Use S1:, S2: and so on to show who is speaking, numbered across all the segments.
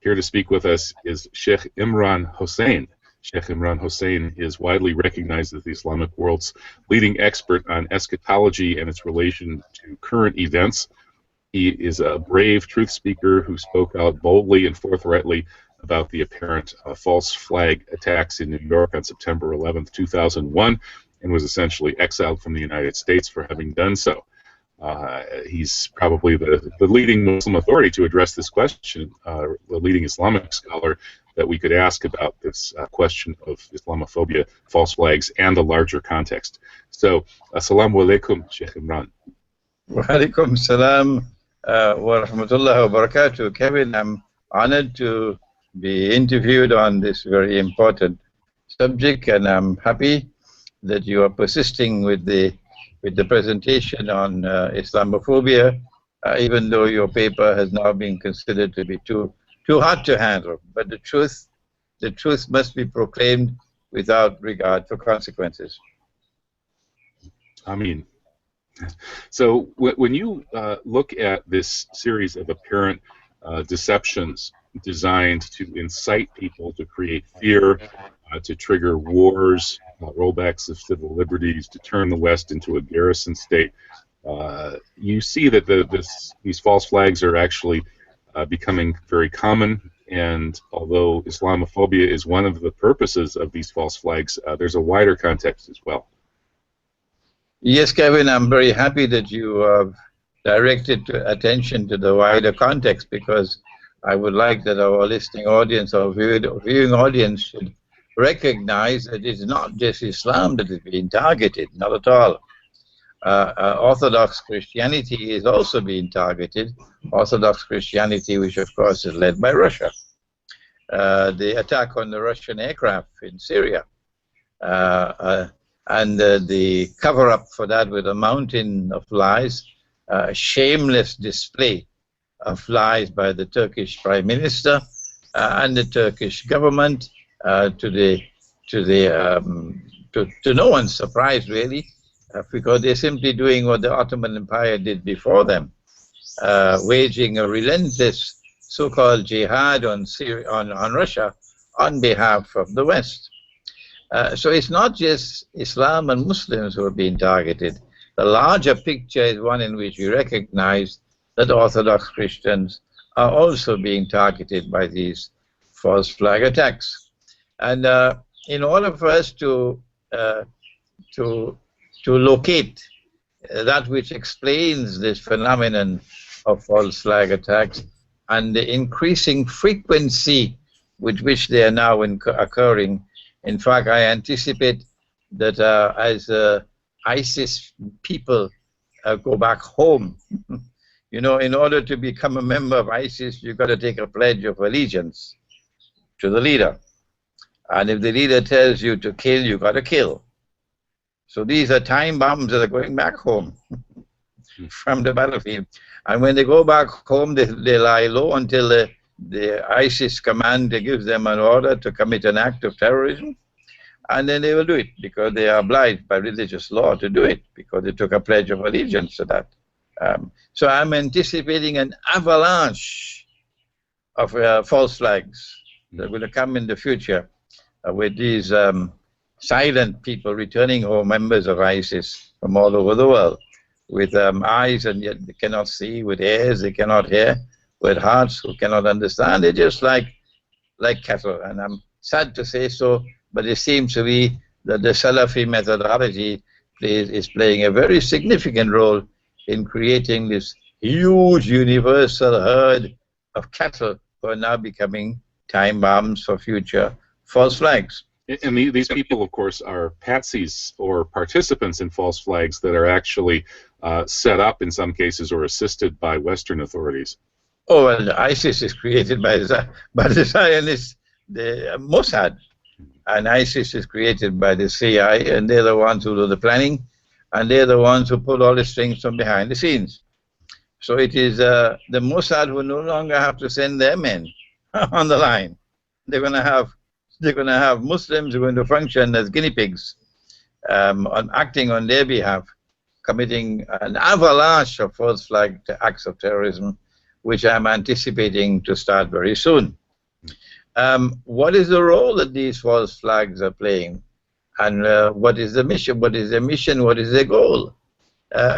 S1: Here to speak with us is Sheikh Imran Hosein. Sheikh Imran Hosein is widely recognized as the Islamic world's leading expert on eschatology and its relation to current events. He is a brave truth speaker who spoke out boldly and forthrightly about the apparent false flag attacks in New York on September 11th, 2001, and was essentially exiled from the United States for having done so. He's probably the leading Muslim authority to address this question, the leading Islamic scholar that we could ask about this question of Islamophobia, false flags, and the larger context. So, assalamu alaikum, Sheikh Imran.
S2: Wa alaikum salam wa rahmatullahi wa barakatuh. Kevin, I'm honored to be interviewed on this very important subject, and I'm happy that you are persisting with the presentation on Islamophobia, even though your paper has now been considered to be too hard to handle. But the truth must be proclaimed without regard for consequences.
S1: I mean, so when you look at this series of apparent deceptions designed to incite people to create fear, to trigger wars, rollbacks of civil liberties, to turn the West into a garrison state, you see that these false flags are actually becoming very common. And although Islamophobia is one of the purposes of these false flags, there's a wider context as well.
S2: Yes, Kevin, I'm very happy that you have directed attention to the wider context, because I would like that our listening audience or viewing audience should recognize that it's not just Islam that is being targeted, not at all. Orthodox Christianity is also being targeted. Orthodox Christianity, which of course is led by Russia. The attack on the Russian aircraft in Syria, and the cover-up for that with a mountain of lies, shameless display of lies by the Turkish Prime Minister and the Turkish government, to no one's surprise really, because they're simply doing what the Ottoman Empire did before them, waging a relentless so-called jihad on Russia on behalf of the West. So it's not just Islam and Muslims who are being targeted. The larger picture is one in which we recognize that Orthodox Christians are also being targeted by these false flag attacks. And in order for us to locate that which explains this phenomenon of false flag attacks and the increasing frequency with which they are now occurring, in fact, I anticipate that as ISIS people go back home, you know, in order to become a member of ISIS, you've got to take a pledge of allegiance to the leader. And if the leader tells you to kill, you've got to kill. So these are time bombs that are going back home from the battlefield. And when they go back home, they lie low until the ISIS commander gives them an order to commit an act of terrorism. And then they will do it, because they are obliged by religious law to do it, because they took a pledge of allegiance to that. So I'm anticipating an avalanche of false flags that will come in the future with these silent people returning home, members of ISIS from all over the world, with eyes and yet they cannot see, with ears they cannot hear, with hearts who cannot understand. They're just like cattle. And I'm sad to say so, but it seems to be that the Salafi methodology is playing a very significant role in creating this huge universal herd of cattle who are now becoming time bombs for future false flags.
S1: And these people, of course, are patsies or participants in false flags that are actually set up in some cases or assisted by Western authorities.
S2: Oh, well, ISIS is created by the Zionists, the Mossad, and ISIS is created by the CIA, and they're the ones who do the planning, and they're the ones who pull all the strings from behind the scenes. So it is the Mossad who no longer have to send their men on the line. They're going to have Muslims who are going to function as guinea pigs, acting on their behalf, committing an avalanche of false flag acts of terrorism, which I'm anticipating to start very soon. What is the role that these false flags are playing? And what is the mission? What is their mission? What is their goal?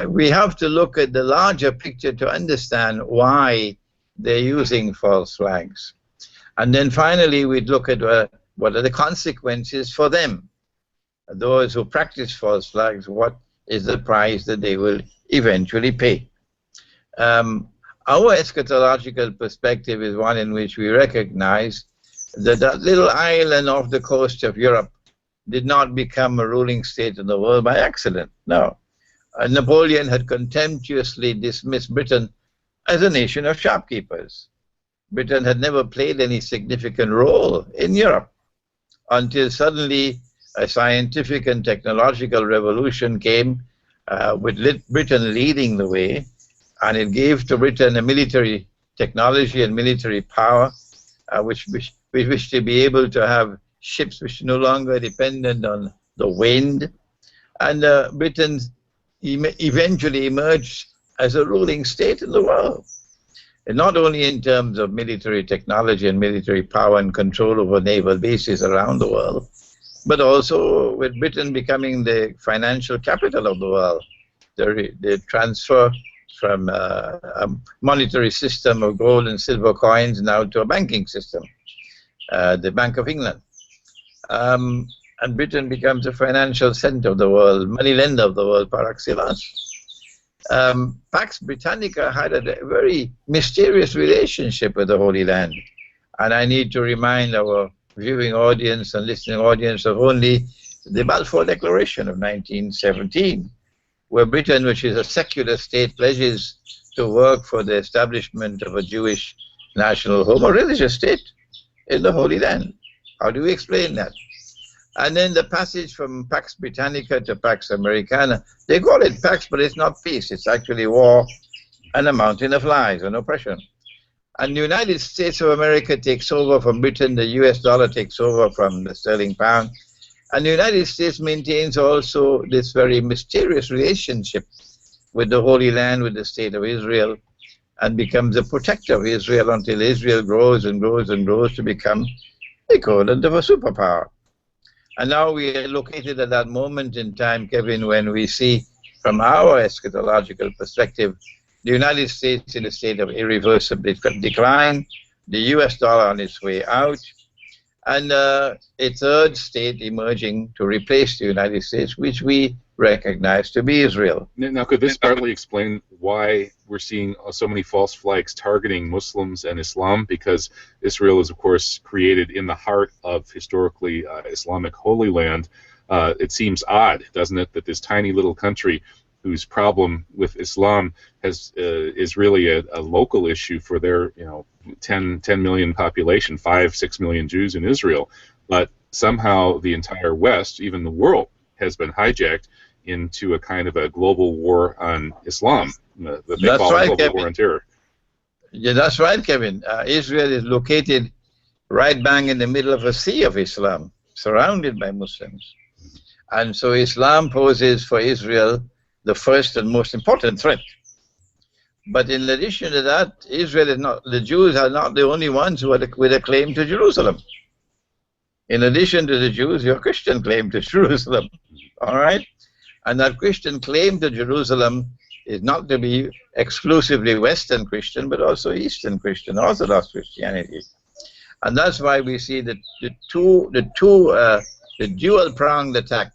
S2: We have to look at the larger picture to understand why they're using false flags. And then finally, we'd look at what are the consequences for them. Those who practice false flags, what is the price that they will eventually pay? Our eschatological perspective is one in which we recognize that that little island off the coast of Europe did not become a ruling state in the world by accident. No. Napoleon had contemptuously dismissed Britain as a nation of shopkeepers. Britain had never played any significant role in Europe until suddenly a scientific and technological revolution came with Britain leading the way, and it gave to Britain a military technology and military power which to be able to have ships which no longer dependent on the wind. And Britain eventually emerged as a ruling state in the world. And not only in terms of military technology and military power and control over naval bases around the world, but also with Britain becoming the financial capital of the world. The transfer from a monetary system of gold and silver coins now to a banking system, the Bank of England. And Britain becomes a financial center of the world, money lender of the world par excellence. Pax Britannica had a very mysterious relationship with the Holy Land. And I need to remind our viewing audience and listening audience of only the Balfour Declaration of 1917, where Britain, which is a secular state, pledges to work for the establishment of a Jewish national home, a religious state in the Holy Land. How do we explain that? And then the passage from Pax Britannica to Pax Americana, they call it Pax, but it's not peace. It's actually war and a mountain of lies and oppression. And the United States of America takes over from Britain, the US dollar takes over from the sterling pound. And the United States maintains also this very mysterious relationship with the Holy Land, with the state of Israel, and becomes a protector of Israel until Israel grows and grows and grows to become the equivalent of a superpower. And now we are located at that moment in time, Kevin, when we see from our eschatological perspective the United States in a state of irreversible decline, the US dollar on its way out, and a third state emerging to replace the United States, which we recognize to be Israel.
S1: Now, could this partly explain why we're seeing so many false flags targeting Muslims and Islam? Because Israel is, of course, created in the heart of historically Islamic Holy Land. It seems odd, doesn't it, that this tiny little country whose problem with Islam is really a local issue for their 10 million population, 5-6 million Jews in Israel, but somehow the entire West, even the world, has been hijacked into a kind of a global war on Islam. That they call a global war on terror.
S2: Yeah, that's right, Kevin. Israel is located right bang in the middle of a sea of Islam, surrounded by Muslims. And so Islam poses for Israel the first and most important threat. But in addition to that, Israel is not, the Jews are not the only ones who are with a claim to Jerusalem. In addition to the Jews, your Christian claim to Jerusalem. All right? And that Christian claim to Jerusalem is not to be exclusively Western Christian, but also Eastern Christian, Orthodox Christianity. And that's why we see that the dual-pronged attack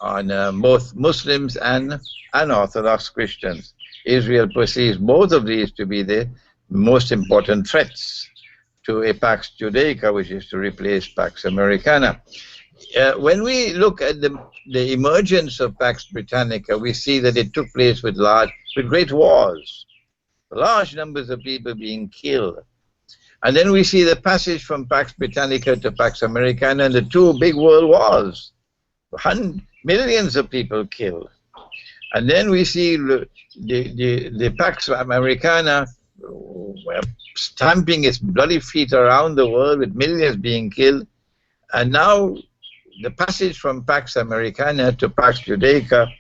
S2: on both Muslims and Orthodox Christians. Israel perceives both of these to be the most important threats to a Pax Judaica, which is to replace Pax Americana. When we look at the emergence of Pax Britannica, we see that it took place with great wars, large numbers of people being killed. And then we see the passage from Pax Britannica to Pax Americana and the two big world wars, millions of people killed. And then we see the Pax Americana stamping its bloody feet around the world with millions being killed. And now the passage from Pax Americana to Pax Judaica,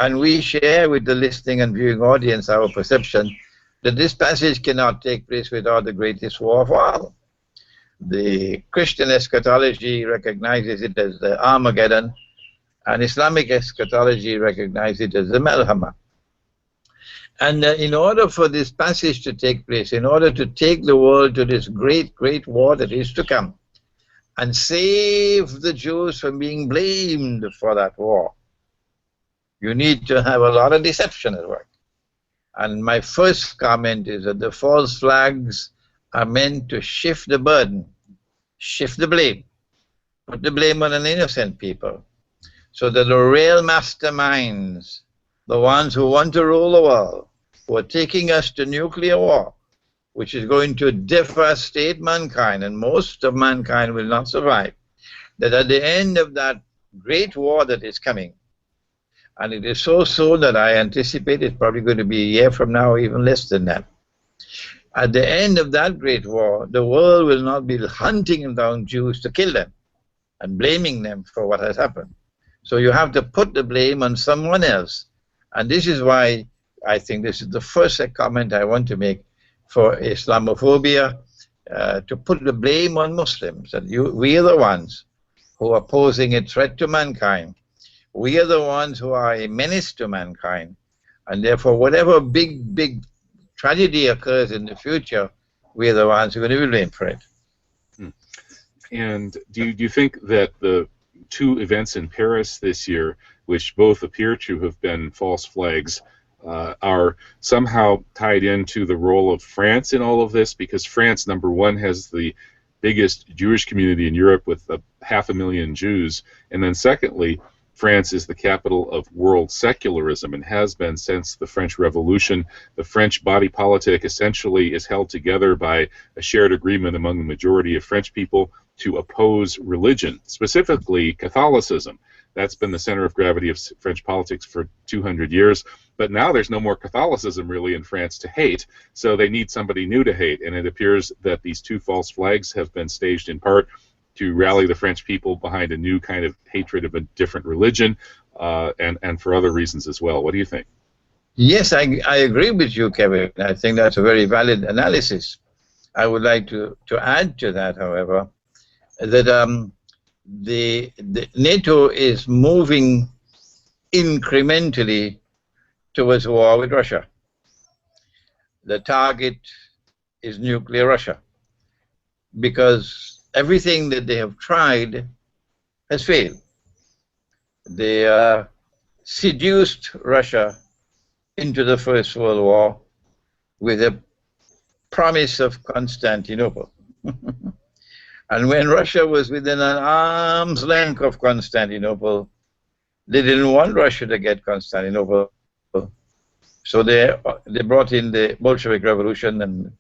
S2: and we share with the listening and viewing audience our perception that this passage cannot take place without the greatest war of all. The Christian eschatology recognizes it as the Armageddon, and Islamic eschatology recognizes it as the Melhama. And in order for this passage to take place, in order to take the world to this great, great war that is to come, and save the Jews from being blamed for that war, you need to have a lot of deception at work. And my first comment is that the false flags are meant to shift the burden, shift the blame, put the blame on an innocent people, so that the real masterminds, the ones who want to rule the world, who are taking us to nuclear war, which is going to devastate mankind, and most of mankind will not survive, that at the end of that great war that is coming, and it is so soon that I anticipate it's probably going to be a year from now, or even less than that. At the end of that great war, the world will not be hunting down Jews to kill them and blaming them for what has happened. So you have to put the blame on someone else. And this is why I think this is the first comment I want to make for Islamophobia, to put the blame on Muslims. That we are the ones who are posing a threat to mankind. We are the ones who are a menace to mankind. And therefore, whatever big, big tragedy occurs in the future, we are the ones who are going to be blamed for it.
S1: And do you think that the two events in Paris this year, which both appear to have been false flags, are somehow tied into the role of France in all of this? Because France, number one, has the biggest Jewish community in Europe with 500,000 Jews, and then secondly, France is the capital of world secularism and has been since the French Revolution. The French body politic essentially is held together by a shared agreement among the majority of French people to oppose religion, specifically Catholicism. That's been the center of gravity of French politics for 200 years. But now there's no more Catholicism really in France to hate, so they need somebody new to hate. And it appears that these two false flags have been staged in part to rally the French people behind a new kind of hatred of a different religion, and for other reasons as well. What do you think?
S2: Yes, I agree with you, Kevin. I think that's a very valid analysis. I would like to add to that, however, that the NATO is moving incrementally towards war with Russia. The target is nuclear Russia, because everything that they have tried has failed. They seduced Russia into the First World War with a promise of Constantinople. And when Russia was within an arm's length of Constantinople, they didn't want Russia to get Constantinople. So they brought in the Bolshevik Revolution and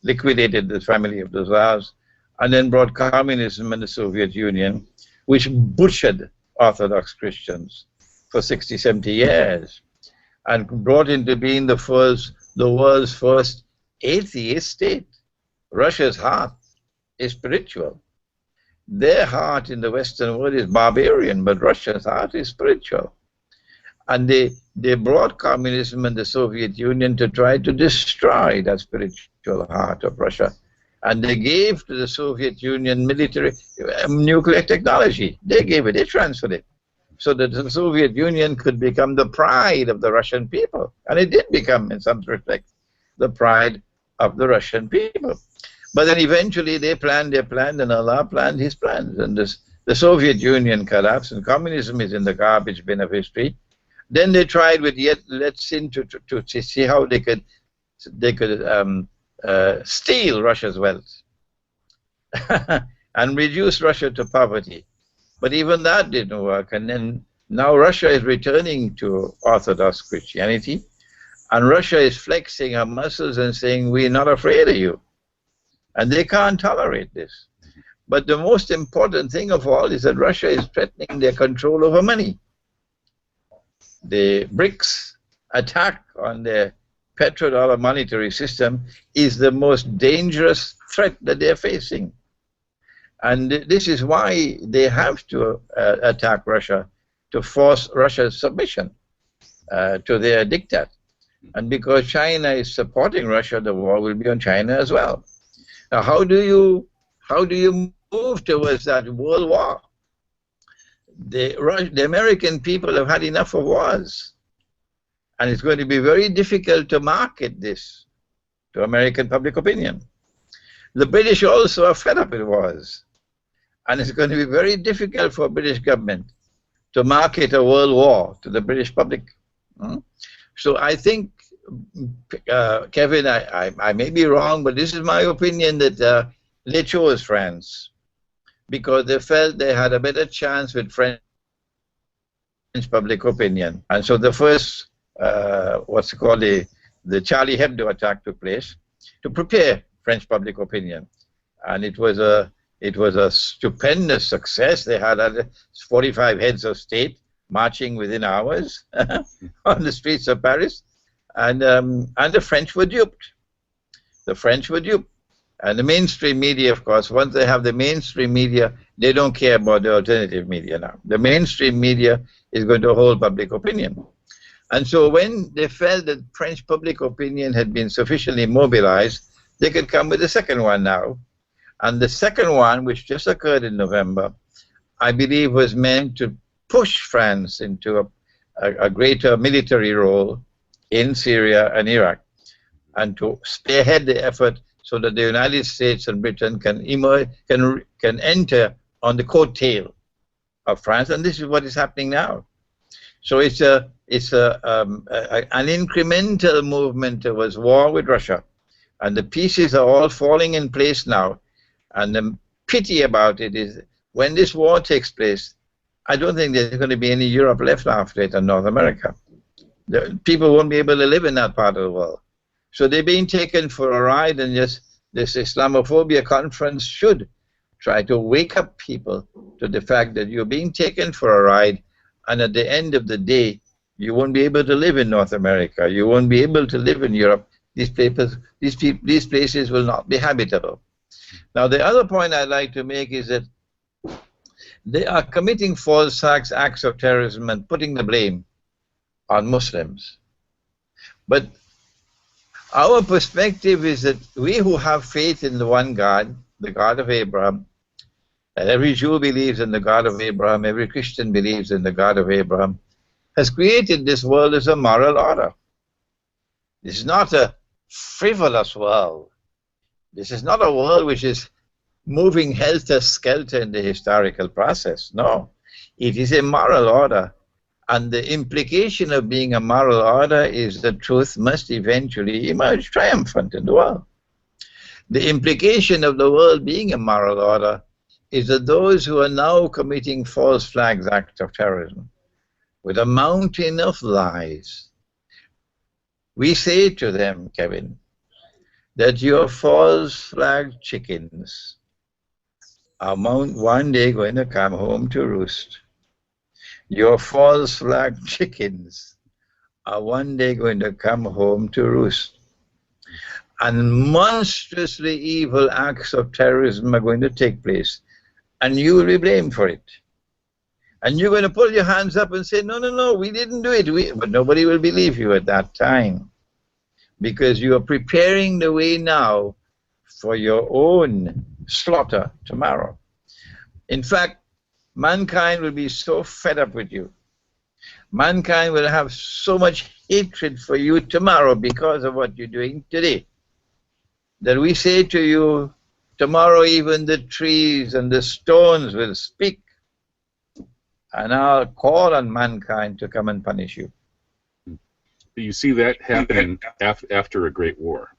S2: liquidated the family of the Tsars, and then brought communism in the Soviet Union, which butchered Orthodox Christians for 60, 70 years, and brought into being the world's first atheist state. Russia's heart is spiritual. Their heart in the Western world is barbarian, but Russia's heart is spiritual. And they brought communism in the Soviet Union to try to destroy that spiritual heart of Russia. And they gave to the Soviet Union military nuclear technology. They gave it, they transferred it, so that the Soviet Union could become the pride of the Russian people. And it did become, in some respects, the pride of the Russian people. But then eventually they planned their plan, and Allah planned his plans. And the Soviet Union collapsed, and communism is in the garbage bin of history. Then they tried with Yeltsin to see how they could steal Russia's wealth and reduce Russia to poverty. But even that didn't work. And then now Russia is returning to Orthodox Christianity, and Russia is flexing her muscles and saying, we're not afraid of you. And they can't tolerate this. But the most important thing of all is that Russia is threatening their control over money. The BRICS attack on their petrodollar monetary system is the most dangerous threat that they're facing. And this is why they have to attack Russia, to force Russia's submission to their diktat. And because China is supporting Russia, the war will be on China as well. Now, how do How do you move towards that world war? The American people have had enough of wars. And it's going to be very difficult to market this to American public opinion. The British also are fed up with wars. And it's going to be very difficult for British government to market a world war to the British public. So I think, Kevin, I may be wrong, but this is my opinion, that they chose France because they felt they had a better chance with French public opinion. And so the first, what's it called, the Charlie Hebdo attack took place to prepare French public opinion. And it was a stupendous success. They had 45 heads of state marching within hours on the streets of Paris, and the French were duped. The French were duped. And the mainstream media, of course, once they have the mainstream media, they don't care about the alternative media now. The mainstream media is going to hold public opinion. And so when they felt that French public opinion had been sufficiently mobilized, they could come with the second one now. And the second one, which just occurred in November, I believe was meant to push France into a greater military role in Syria and Iraq, and to spearhead the effort so that the United States and Britain can enter on the coattail of France. And this is what is happening now. So it's an incremental movement towards war with Russia, and the pieces are all falling in place now. And the pity about it is, when this war takes place, I don't think there's going to be any Europe left after it, and North America. People won't be able to live in that part of the world. So they're being taken for a ride, and this Islamophobia conference should try to wake up people to the fact that you're being taken for a ride, and at the end of the day, you won't be able to live in North America. You won't be able to live in Europe. These places will not be habitable. Now, the other point I'd like to make is that they are committing false acts of terrorism and putting the blame on Muslims. But our perspective is that we who have faith in the one God, the God of Abraham, and every Jew believes in the God of Abraham, every Christian believes in the God of Abraham, has created this world as a moral order. This is not a frivolous world. This is not a world which is moving helter-skelter in the historical process. No, it is a moral order. And the implication of being a moral order is that truth must eventually emerge triumphant in the world. The implication of the world being a moral order is that those who are now committing false flag acts of terrorism with a mountain of lies, we say to them, Kevin, that your false flag chickens are one day going to come home to roost. Your false flag chickens are one day going to come home to roost. And monstrously evil acts of terrorism are going to take place, and you will be blamed for it. And you're going to pull your hands up and say, no, no, no, we didn't do it. But nobody will believe you at that time, because you are preparing the way now for your own slaughter tomorrow. In fact, mankind will be so fed up with you. Mankind will have so much hatred for you tomorrow because of what you're doing today, that we say to you, tomorrow even the trees and the stones will speak, and I'll call on mankind to come and punish you.
S1: You see that happening after a great war?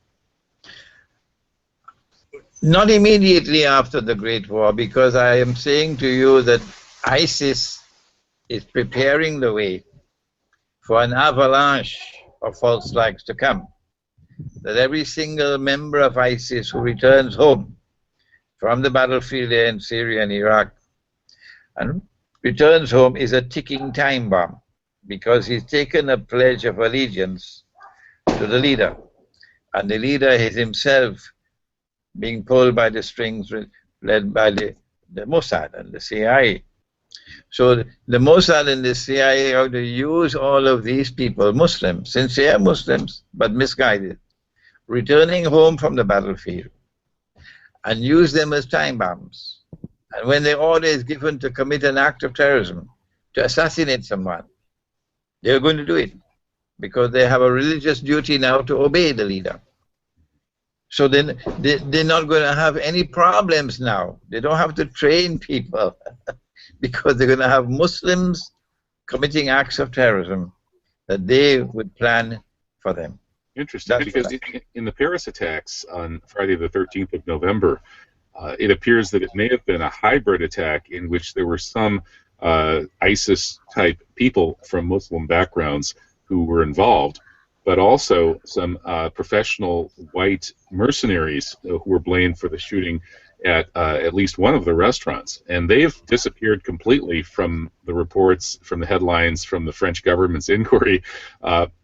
S2: Not immediately after the Great War, because I am saying to you that ISIS is preparing the way for an avalanche of false flags to come. That every single member of ISIS who returns home from the battlefield there in Syria and Iraq and returns home is a ticking time bomb, because he's taken a pledge of allegiance to the leader, and the leader is himself being pulled by the strings led by the Mossad and the CIA. So the Mossad and the CIA are to use all of these people, Muslims, sincere Muslims, but misguided, returning home from the battlefield, and use them as time bombs. And when the order is given to commit an act of terrorism, to assassinate someone, they're going to do it because they have a religious duty now to obey the leader. So then they're not going to have any problems now. They don't have to train people because they're going to have Muslims committing acts of terrorism that they would plan for them.
S1: Interesting, because in the Paris attacks on Friday the 13th of November, it appears that it may have been a hybrid attack in which there were some ISIS-type people from Muslim backgrounds who were involved, but also some professional white mercenaries who were blamed for the shooting at least one of the restaurants. And they've disappeared completely from the reports, from the headlines, from the French government's inquiry.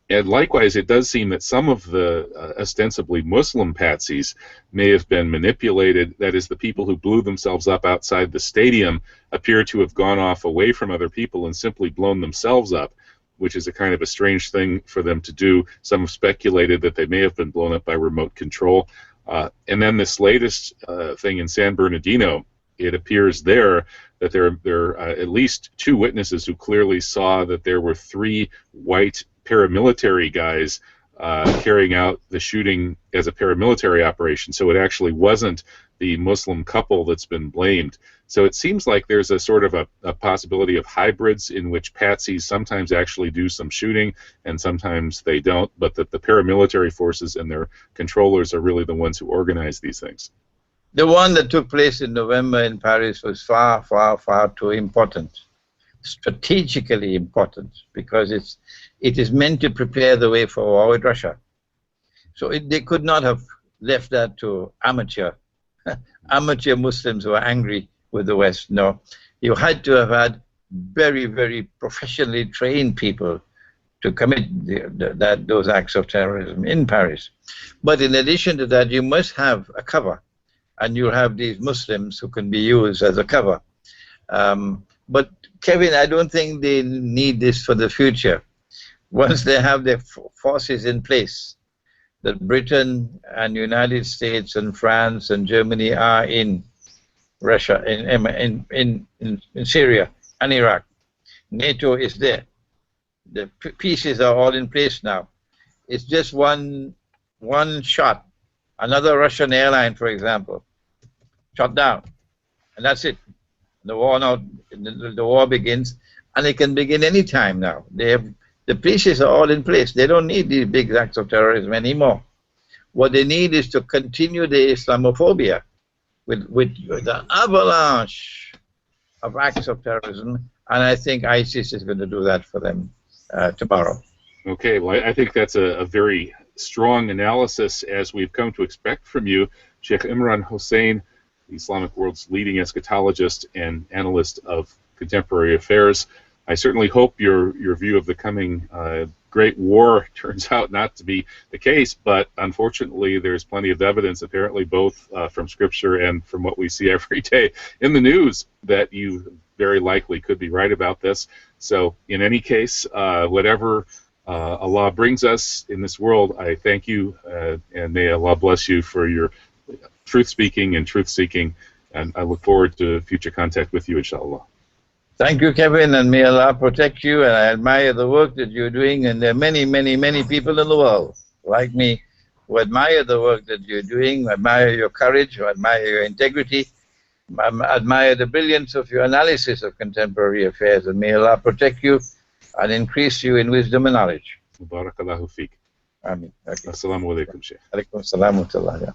S1: And likewise, it does seem that some of the ostensibly Muslim patsies may have been manipulated. That is, the people who blew themselves up outside the stadium appear to have gone off away from other people and simply blown themselves up, which is a kind of a strange thing for them to do. Some have speculated that they may have been blown up by remote control. And then this latest thing in San Bernardino, it appears there that there are at least 2 witnesses who clearly saw that there were 3 white paramilitary guys carrying out the shooting as a paramilitary operation. So it actually wasn't the Muslim couple that's been blamed. So it seems like there's a sort of a possibility of hybrids in which patsies sometimes actually do some shooting and sometimes they don't, but that the paramilitary forces and their controllers are really the ones who organize these things.
S2: The one that took place in November in Paris was far, far, far too important, strategically important, because it is meant to prepare the way for war with Russia. So they could not have left that to amateur Muslims who are angry with the West. No, you had to have had very, very professionally trained people to commit those acts of terrorism in Paris. But in addition to that, you must have a cover, and you have these Muslims who can be used as a cover. But Kevin, I don't think they need this for the future. Once they have their forces in place, that Britain and United States and France and Germany are in Russia, in Syria and Iraq. NATO is there. The pieces are all in place now. It's just one shot. Another Russian airline, for example, shot down, and that's it. The war begins, and it can begin any time now. The pieces are all in place. They don't need these big acts of terrorism anymore. What they need is to continue the Islamophobia with the avalanche of acts of terrorism, and I think ISIS is going to do that for them tomorrow.
S1: Okay, well, I think that's a very strong analysis, as we've come to expect from you, Sheikh Imran Hosein, the Islamic world's leading eschatologist and analyst of contemporary affairs. I certainly hope your view of the coming Great War turns out not to be the case, but unfortunately there's plenty of evidence, apparently both from Scripture and from what we see every day in the news, that you very likely could be right about this. So in any case, whatever Allah brings us in this world, I thank you, and may Allah bless you for your truth-speaking and truth-seeking, and I look forward to future contact with you, inshallah.
S2: Thank you, Kevin, and may Allah protect you, and I admire the work that you're doing, and there are many, many, many people in the world like me who admire the work that you're doing, admire your courage, who admire your integrity, admire the brilliance of your analysis of contemporary affairs, and may Allah protect you and increase you in wisdom and knowledge.
S1: Barakallahu feek.
S2: Ameen. Okay.
S1: Assalamu alaikum, Sheikh.
S2: Alaikum assalam wa rahmatullah.